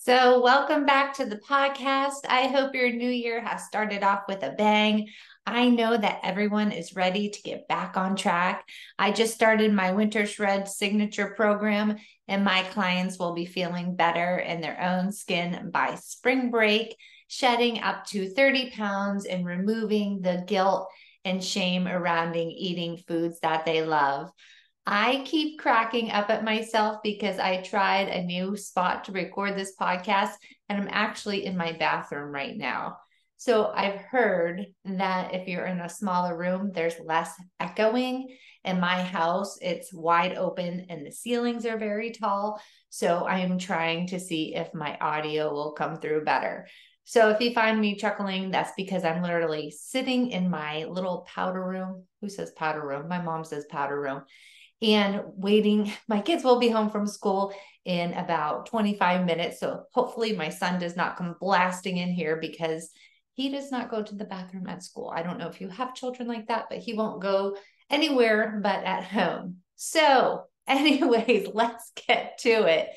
So, welcome back to the podcast. I hope your new year has started off with a bang. I know that everyone is ready to get back on track. I just started my Winter Shred signature program, and my clients will be feeling better in their own skin by spring break, shedding up to 30 pounds and removing the guilt and shame around eating foods that they love. I keep cracking up at myself because I tried a new spot to record this podcast and I'm actually in my bathroom right now. So I've heard that if you're in a smaller room, there's less echoing. In my house, it's wide open and the ceilings are very tall. So I'm trying to see if my audio will come through better. So if you find me chuckling, that's because I'm literally sitting in my little powder room. Who says powder room? My mom says powder room, and waiting. My kids will be home from school in about 25 minutes. So hopefully my son does not come blasting in here because he does not go to the bathroom at school. I don't know if you have children like that, but he won't go anywhere but at home. So anyways, let's get to it.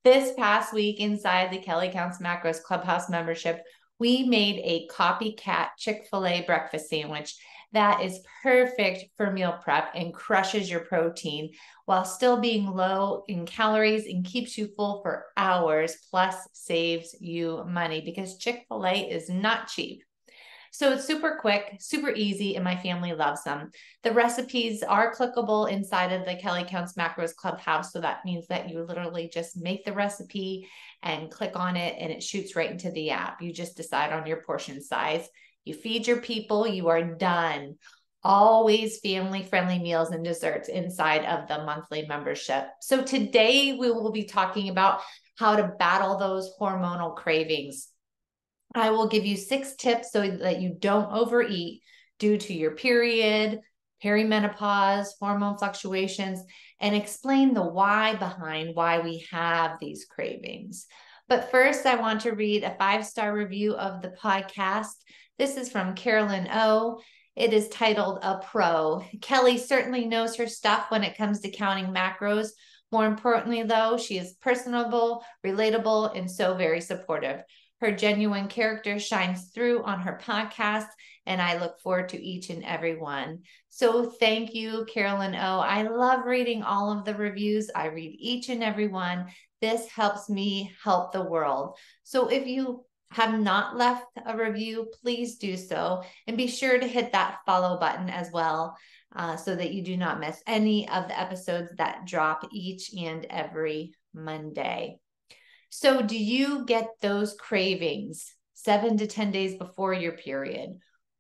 This past week inside the Kelly Counts Macros Clubhouse membership, we made a copycat Chick-fil-A breakfast sandwich that is perfect for meal prep and crushes your protein while still being low in calories and keeps you full for hours, plus saves you money because Chick-fil-A is not cheap. So it's super quick, super easy, and my family loves them. The recipes are clickable inside of the Kelly Counts Macros Clubhouse. So that means that you literally just make the recipe and click on it and it shoots right into the app. You just decide on your portion size. You feed your people, you are done. Always family-friendly meals and desserts inside of the monthly membership. So today we will be talking about how to battle those hormonal cravings. I will give you 6 tips so that you don't overeat due to your period, perimenopause, hormone fluctuations, and explain the why behind why we have these cravings. But first, I want to read a 5-star review of the podcast. This is from Carolyn O. It is titled A Pro. Kelly certainly knows her stuff when it comes to counting macros. More importantly, though, she is personable, relatable, and so very supportive. Her genuine character shines through on her podcast, and I look forward to each and every one. So thank you, Carolyn O. I love reading all of the reviews. I read each and every one. This helps me help the world. So if you have not left a review, please do so. And be sure to hit that follow button as well so that you do not miss any of the episodes that drop each and every Monday. So do you get those cravings 7 to 10 days before your period?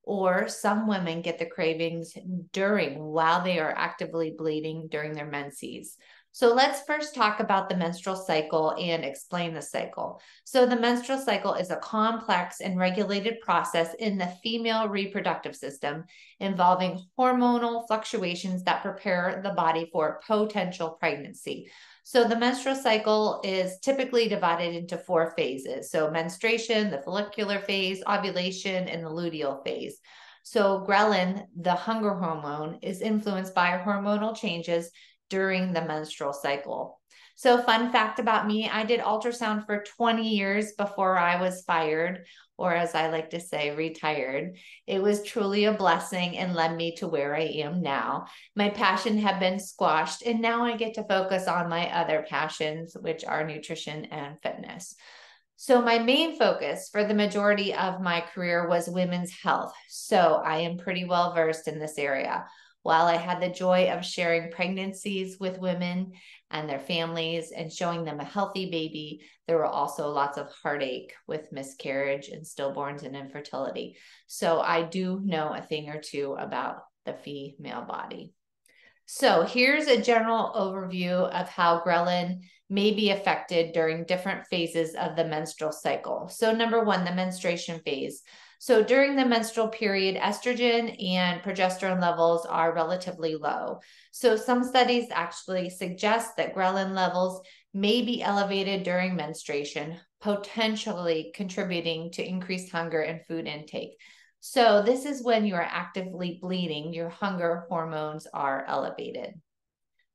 Or some women get the cravings while they are actively bleeding during their menses. So let's first talk about the menstrual cycle and explain the cycle. So the menstrual cycle is a complex and regulated process in the female reproductive system involving hormonal fluctuations that prepare the body for potential pregnancy. So the menstrual cycle is typically divided into 4 phases. So menstruation, the follicular phase, ovulation, and the luteal phase. So ghrelin, the hunger hormone, is influenced by hormonal changes during the menstrual cycle. So fun fact about me, I did ultrasound for 20 years before I was fired, or as I like to say, retired. It was truly a blessing and led me to where I am now. My passion had been squashed, and now I get to focus on my other passions, which are nutrition and fitness. So my main focus for the majority of my career was women's health. So I am pretty well versed in this area. While I had the joy of sharing pregnancies with women and their families and showing them a healthy baby, there were also lots of heartache with miscarriage and stillborns and infertility. So I do know a thing or two about the female body. So here's a general overview of how ghrelin may be affected during different phases of the menstrual cycle. So number 1, the menstruation phase. So during the menstrual period, estrogen and progesterone levels are relatively low. So some studies actually suggest that ghrelin levels may be elevated during menstruation, potentially contributing to increased hunger and food intake. So this is when you are actively bleeding, your hunger hormones are elevated.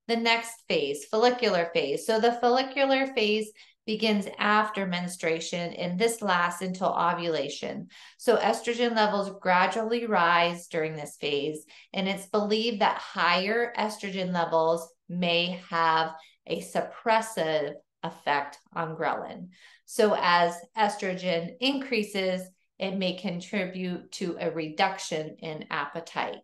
The next phase, follicular phase. So the follicular phase begins after menstruation, and this lasts until ovulation. So estrogen levels gradually rise during this phase, and it's believed that higher estrogen levels may have a suppressive effect on ghrelin. So as estrogen increases, it may contribute to a reduction in appetite.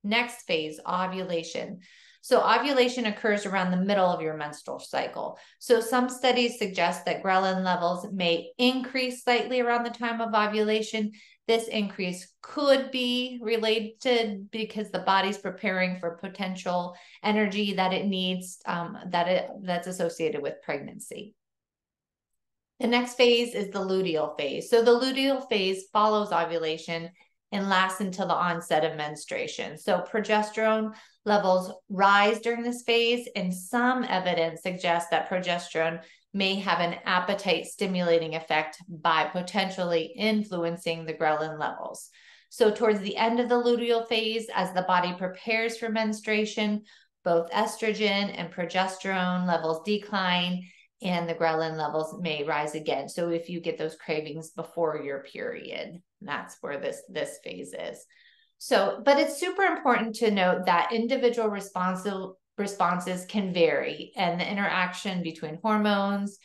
Next phase, ovulation. So ovulation occurs around the middle of your menstrual cycle. So some studies suggest that ghrelin levels may increase slightly around the time of ovulation. This increase could be related because the body's preparing for potential energy that it needs, that's associated with pregnancy. The next phase is the luteal phase. So the luteal phase follows ovulation and lasts until the onset of menstruation. So progesterone levels rise during this phase, and some evidence suggests that progesterone may have an appetite stimulating effect by potentially influencing the ghrelin levels. So towards the end of the luteal phase, as the body prepares for menstruation, both estrogen and progesterone levels decline, and the ghrelin levels may rise again. So if you get those cravings before your period, that's where this phase is. So, but it's super important to note that individual responses can vary, and the interaction between hormones,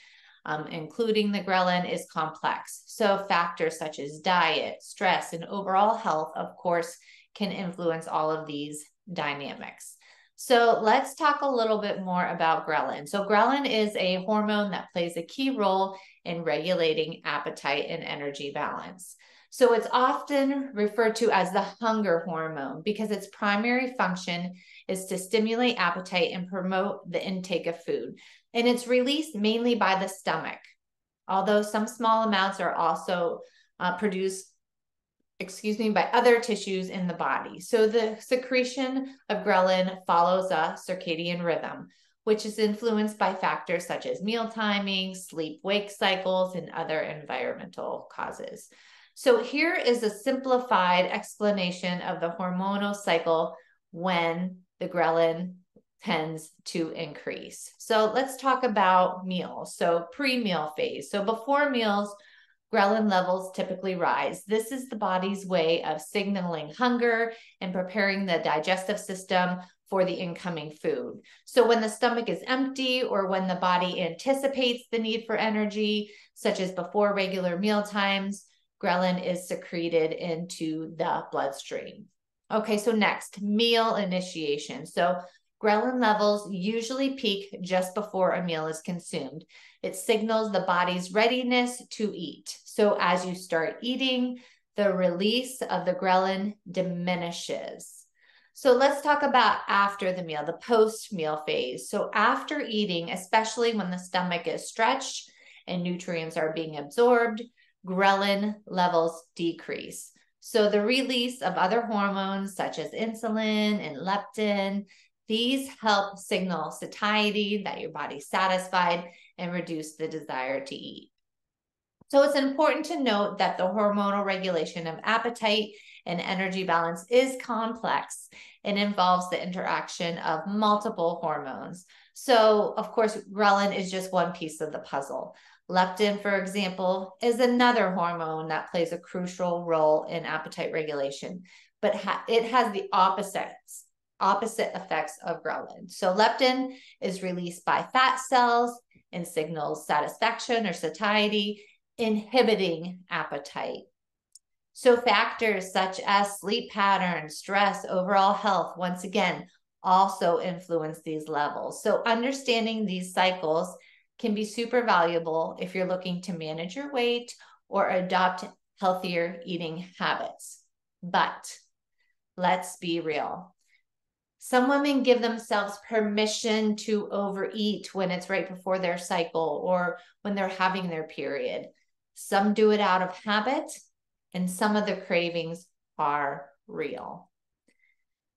including the ghrelin, is complex. So factors such as diet, stress, and overall health, of course, can influence all of these dynamics. So let's talk a little bit more about ghrelin. So ghrelin is a hormone that plays a key role in regulating appetite and energy balance. So it's often referred to as the hunger hormone because its primary function is to stimulate appetite and promote the intake of food. And it's released mainly by the stomach, although some small amounts are also produced by other tissues in the body. So the secretion of ghrelin follows a circadian rhythm, which is influenced by factors such as meal timing, sleep-wake cycles, and other environmental causes. So here is a simplified explanation of the hormonal cycle when the ghrelin tends to increase. So let's talk about meals. So pre-meal phase. So before meals, ghrelin levels typically rise. This is the body's way of signaling hunger and preparing the digestive system for the incoming food. So when the stomach is empty or when the body anticipates the need for energy, such as before regular meal times, ghrelin is secreted into the bloodstream. Okay, so next, meal initiation. So ghrelin levels usually peak just before a meal is consumed. It signals the body's readiness to eat. So as you start eating, the release of the ghrelin diminishes. So let's talk about after the meal, the post-meal phase. So after eating, especially when the stomach is stretched and nutrients are being absorbed, ghrelin levels decrease. So the release of other hormones such as insulin and leptin, these help signal satiety, that your body's satisfied, and reduce the desire to eat. So it's important to note that the hormonal regulation of appetite and energy balance is complex and involves the interaction of multiple hormones. So, of course, ghrelin is just one piece of the puzzle. Leptin, for example, is another hormone that plays a crucial role in appetite regulation, but it has the opposite effects of ghrelin. So leptin is released by fat cells and signals satisfaction or satiety, inhibiting appetite. So factors such as sleep patterns, stress, overall health, once again, also influence these levels. So understanding these cycles can be super valuable if you're looking to manage your weight or adopt healthier eating habits. But let's be real. Some women give themselves permission to overeat when it's right before their cycle or when they're having their period. Some do it out of habit, and some of the cravings are real.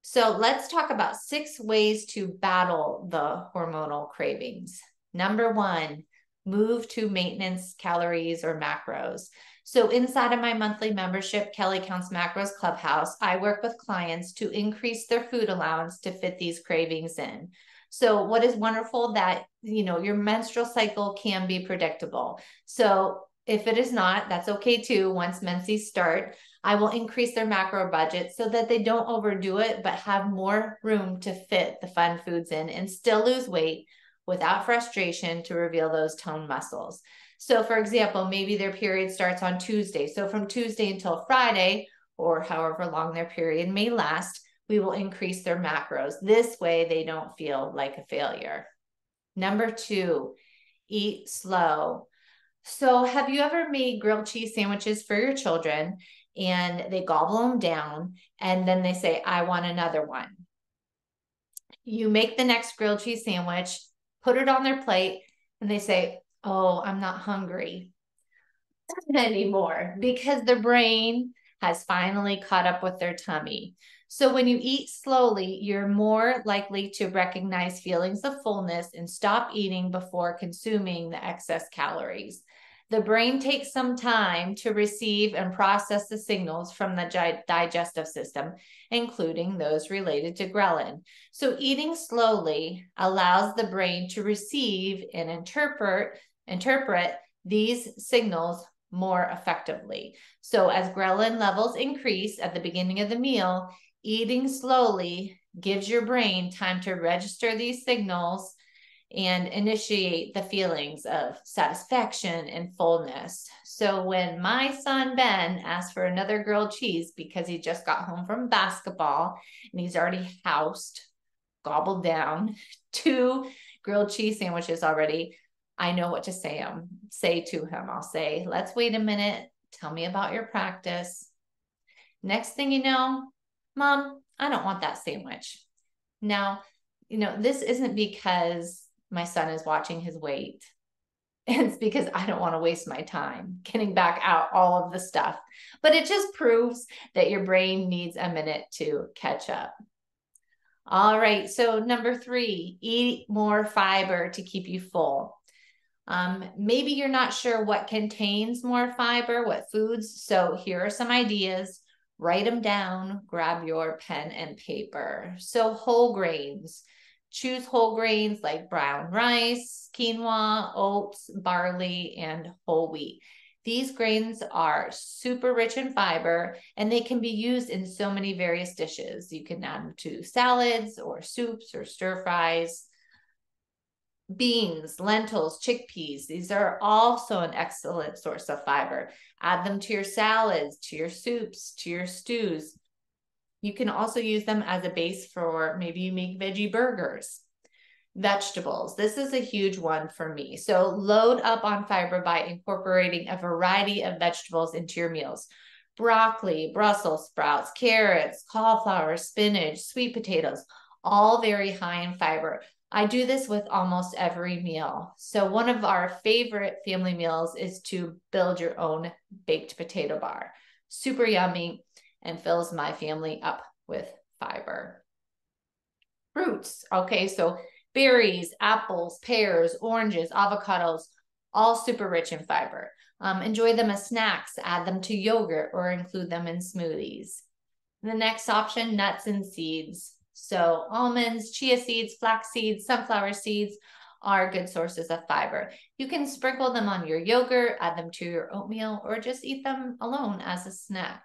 So let's talk about 6 ways to battle the hormonal cravings. Number 1, move to maintenance calories or macros. So inside of my monthly membership, Kelly Counts Macros Clubhouse, I work with clients to increase their food allowance to fit these cravings in. So what is wonderful that, your menstrual cycle can be predictable. So if it is not, that's okay too. Once menses start, I will increase their macro budget so that they don't overdo it, but have more room to fit the fun foods in and still lose weight without frustration to reveal those toned muscles. So for example, maybe their period starts on Tuesday. So from Tuesday until Friday, or however long their period may last, we will increase their macros. This way they don't feel like a failure. Number 2, eat slow. So have you ever made grilled cheese sandwiches for your children and they gobble them down and then they say, I want another one? You make the next grilled cheese sandwich, put it on their plate, and they say, oh, I'm not hungry anymore because their brain has finally caught up with their tummy. So when you eat slowly, you're more likely to recognize feelings of fullness and stop eating before consuming the excess calories. The brain takes some time to receive and process the signals from the digestive system, including those related to ghrelin. So eating slowly allows the brain to receive and interpret these signals more effectively. So as ghrelin levels increase at the beginning of the meal, eating slowly gives your brain time to register these signals and initiate the feelings of satisfaction and fullness. So when my son Ben asked for another grilled cheese because he just got home from basketball and he's already gobbled down 2 grilled cheese sandwiches already, I know what to say to him. I'll say, let's wait a minute. Tell me about your practice. Next thing you know, Mom, I don't want that sandwich. Now, this isn't because my son is watching his weight. It's because I don't want to waste my time getting back out all of the stuff. But it just proves that your brain needs a minute to catch up. All right, so number 3, eat more fiber to keep you full. Maybe you're not sure what contains more fiber, what foods. So here are some ideas. Write them down, grab your pen and paper. So whole grains. Choose whole grains like brown rice, quinoa, oats, barley, and whole wheat. These grains are super rich in fiber and they can be used in so many various dishes. You can add them to salads or soups or stir fries. Beans, lentils, chickpeas, these are also an excellent source of fiber. Add them to your salads, to your soups, to your stews. You can also use them as a base for maybe you make veggie burgers. Vegetables, this is a huge one for me. So load up on fiber by incorporating a variety of vegetables into your meals. Broccoli, Brussels sprouts, carrots, cauliflower, spinach, sweet potatoes, all very high in fiber. I do this with almost every meal. So one of our favorite family meals is to build your own baked potato bar. Super yummy and fills my family up with fiber. Fruits, okay, so berries, apples, pears, oranges, avocados, all super rich in fiber. Enjoy them as snacks, add them to yogurt or include them in smoothies. The next option, nuts and seeds. So almonds, chia seeds, flax seeds, sunflower seeds are good sources of fiber. You can sprinkle them on your yogurt, add them to your oatmeal, or just eat them alone as a snack.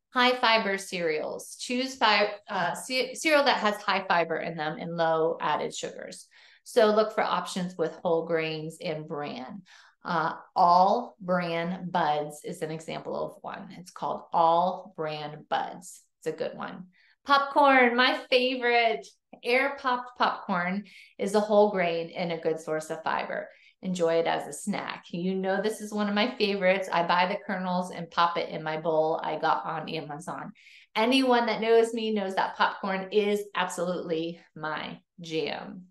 High fiber cereals. Choose cereal that has high fiber in them and low added sugars. So look for options with whole grains and bran. All Bran Buds is an example of one. It's called All Bran Buds. It's a good one. Popcorn, my favorite. Air popped popcorn is a whole grain and a good source of fiber. Enjoy it as a snack. This is one of my favorites. I buy the kernels and pop it in my bowl I got on Amazon. Anyone that knows me knows that popcorn is absolutely my jam.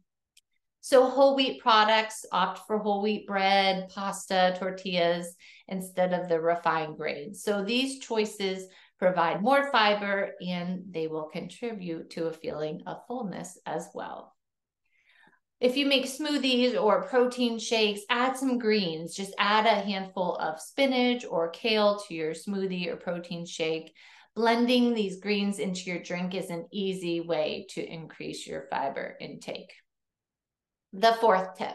So whole wheat products, opt for whole wheat bread, pasta, tortillas, instead of the refined grains. So these choices provide more fiber and they will contribute to a feeling of fullness as well. If you make smoothies or protein shakes, add some greens. Just add a handful of spinach or kale to your smoothie or protein shake. Blending these greens into your drink is an easy way to increase your fiber intake. The fourth tip,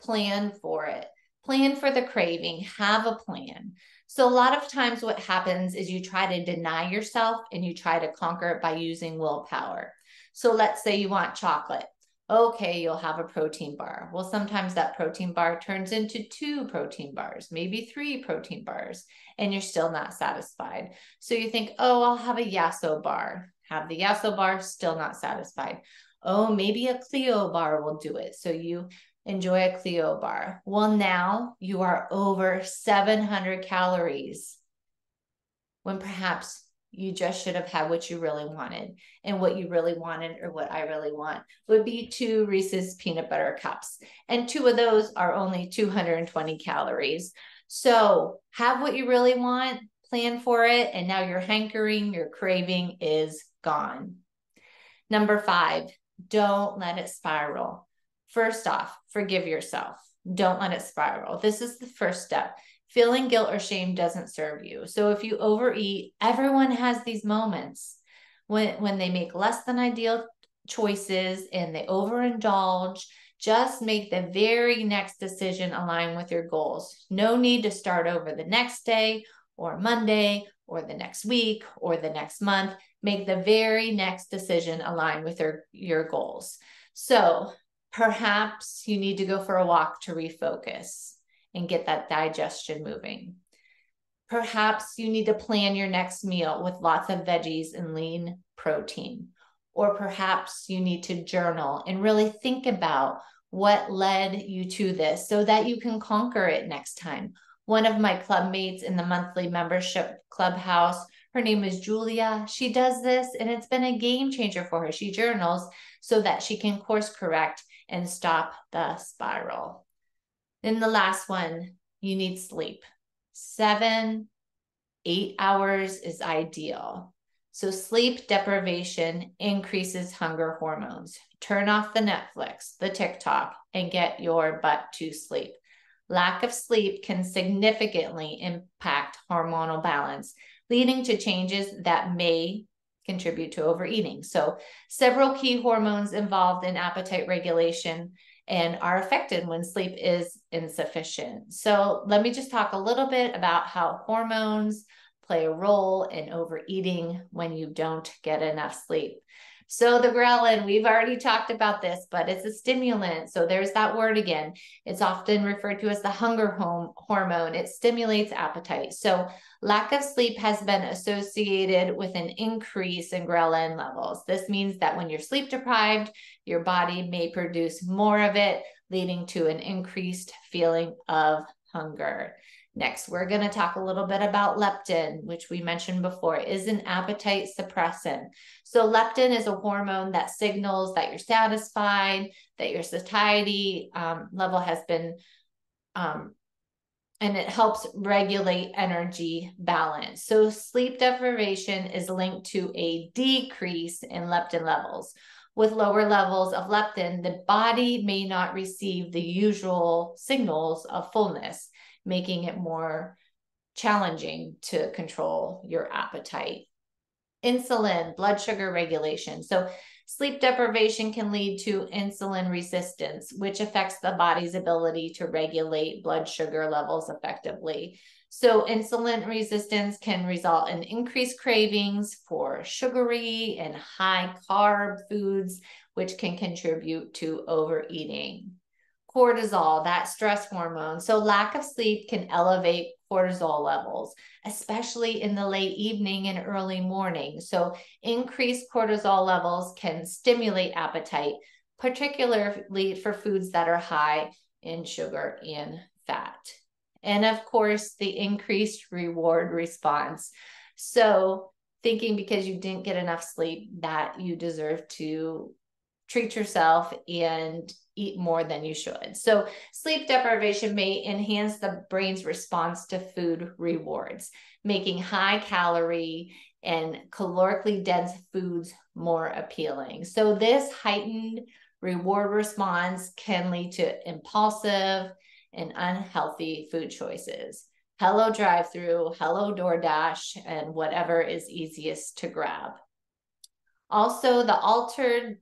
plan for it. Plan for the craving, have a plan. So a lot of times what happens is you try to deny yourself and you try to conquer it by using willpower. So let's say you want chocolate. Okay, you'll have a protein bar. Well, sometimes that protein bar turns into 2 protein bars, maybe 3 protein bars, and you're still not satisfied. So you think, oh, I'll have a Yasso bar. Have the Yasso bar, still not satisfied. Oh, maybe a Clio bar will do it. So you enjoy a Clio bar. Well, now you are over 700 calories when perhaps you just should have had what you really wanted. And what you really wanted, or what I really want, would be 2 Reese's peanut butter cups. And 2 of those are only 220 calories. So have what you really want, plan for it, and now your hankering, your craving is gone. Number 5, don't let it spiral. First off, forgive yourself. Don't let it spiral. This is the first step. Feeling guilt or shame doesn't serve you. So if you overeat, everyone has these moments when they make less than ideal choices and they overindulge. Just make the very next decision align with your goals. No need to start over the next day or Monday or the next week or the next month. Make the very next decision align with your goals. So perhaps you need to go for a walk to refocus and get that digestion moving. Perhaps you need to plan your next meal with lots of veggies and lean protein. Or perhaps you need to journal and really think about what led you to this so that you can conquer it next time. One of my club mates in the monthly membership clubhouse, her name is Julia. She does this and it's been a game changer for her. She journals so that she can course correct and stop the spiral. Then the last one, you need sleep. 7-8 hours is ideal. So sleep deprivation increases hunger hormones. Turn off the Netflix, the TikTok, and get your butt to sleep. Lack of sleep can significantly impact hormonal balance, leading to changes that may contribute to overeating. So several key hormones involved in appetite regulation and are affected when sleep is insufficient. So let me just talk a little bit about how hormones play a role in overeating when you don't get enough sleep. So the ghrelin, we've already talked about this, but it's a stimulant. So there's that word again. It's often referred to as the hunger hormone. It stimulates appetite. So lack of sleep has been associated with an increase in ghrelin levels. This means that when you're sleep deprived, your body may produce more of it, leading to an increased feeling of hunger. Next, we're going to talk a little bit about leptin, which we mentioned before, is an appetite suppressant. So leptin is a hormone that signals that you're satisfied, that your satiety level has been, and it helps regulate energy balance. So sleep deprivation is linked to a decrease in leptin levels. With lower levels of leptin, the body may not receive the usual signals of fullness, making it more challenging to control your appetite. Insulin, blood sugar regulation. So sleep deprivation can lead to insulin resistance, which affects the body's ability to regulate blood sugar levels effectively. So insulin resistance can result in increased cravings for sugary and high carb foods, which can contribute to overeating. Cortisol, that stress hormone. So lack of sleep can elevate cortisol levels, especially in the late evening and early morning. So increased cortisol levels can stimulate appetite, particularly for foods that are high in sugar and fat. And of course, the increased reward response. So thinking because you didn't get enough sleep that you deserve to treat yourself and eat more than you should. So sleep deprivation may enhance the brain's response to food rewards, making high calorie and calorically dense foods more appealing. So this heightened reward response can lead to impulsive and unhealthy food choices. Hello drive-through, hello DoorDash, and whatever is easiest to grab. Also, the altered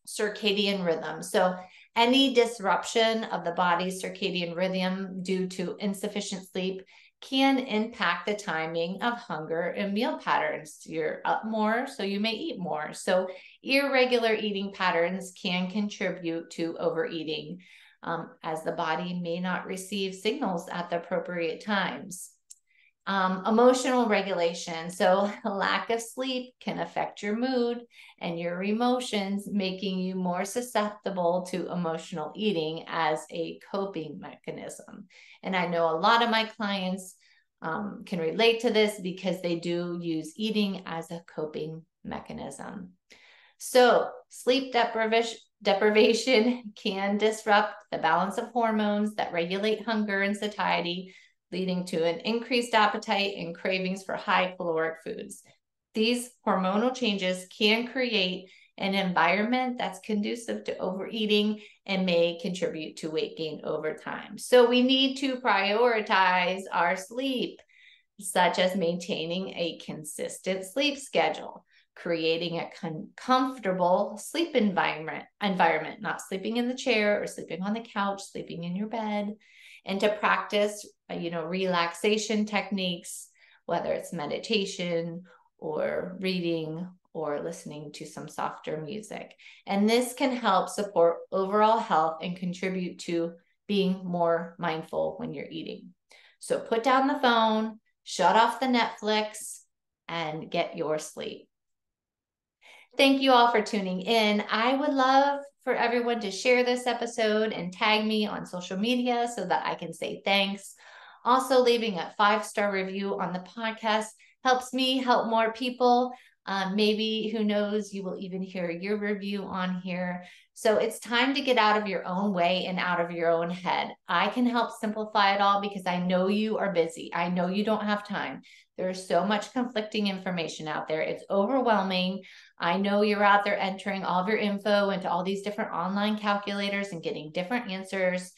circadian rhythm. So any disruption of the body's circadian rhythm due to insufficient sleep can impact the timing of hunger and meal patterns. You're up more, so you may eat more. So irregular eating patterns can contribute to overeating, as the body may not receive signals at the appropriate times. Emotional regulation. So a lack of sleep can affect your mood and your emotions, making you more susceptible to emotional eating as a coping mechanism. And I know a lot of my clients can relate to this because they do use eating as a coping mechanism. So sleep deprivation can disrupt the balance of hormones that regulate hunger and satiety, leading to an increased appetite and cravings for high caloric foods. These hormonal changes can create an environment that's conducive to overeating and may contribute to weight gain over time. So we need to prioritize our sleep, such as maintaining a consistent sleep schedule, creating a comfortable sleep environment, not sleeping in the chair or sleeping on the couch, sleeping in your bed, and to practice, relaxation techniques, whether it's meditation or reading or listening to some softer music. And this can help support overall health and contribute to being more mindful when you're eating. So put down the phone, shut off the Netflix, and get your sleep. Thank you all for tuning in. I would love for everyone to share this episode and tag me on social media so that I can say thanks. Also, leaving a 5-star review on the podcast helps me help more people. Maybe, who knows, you will even hear your review on here. So it's time to get out of your own way and out of your own head. I can help simplify it all because I know you are busy. I know you don't have time. There's so much conflicting information out there. It's overwhelming. I know you're out there entering all of your info into all these different online calculators and getting different answers.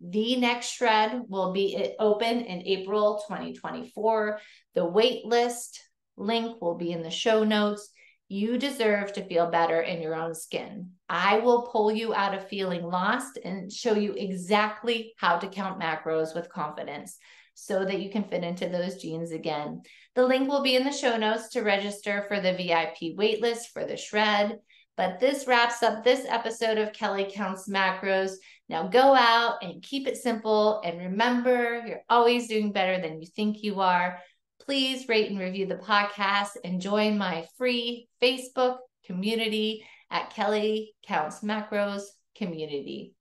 The next shred will be open in April 2024. The wait list link will be in the show notes. You deserve to feel better in your own skin. I will pull you out of feeling lost and show you exactly how to count macros with confidence so that you can fit into those jeans again. The link will be in the show notes to register for the VIP waitlist for the shred. But this wraps up this episode of Kelly Counts Macros. Now go out and keep it simple. And remember, you're always doing better than you think you are. Please rate and review the podcast and join my free Facebook community at Kelly Counts Macros community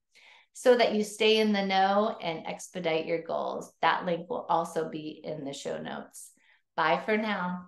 so that you stay in the know and expedite your goals. That link will also be in the show notes. Bye for now.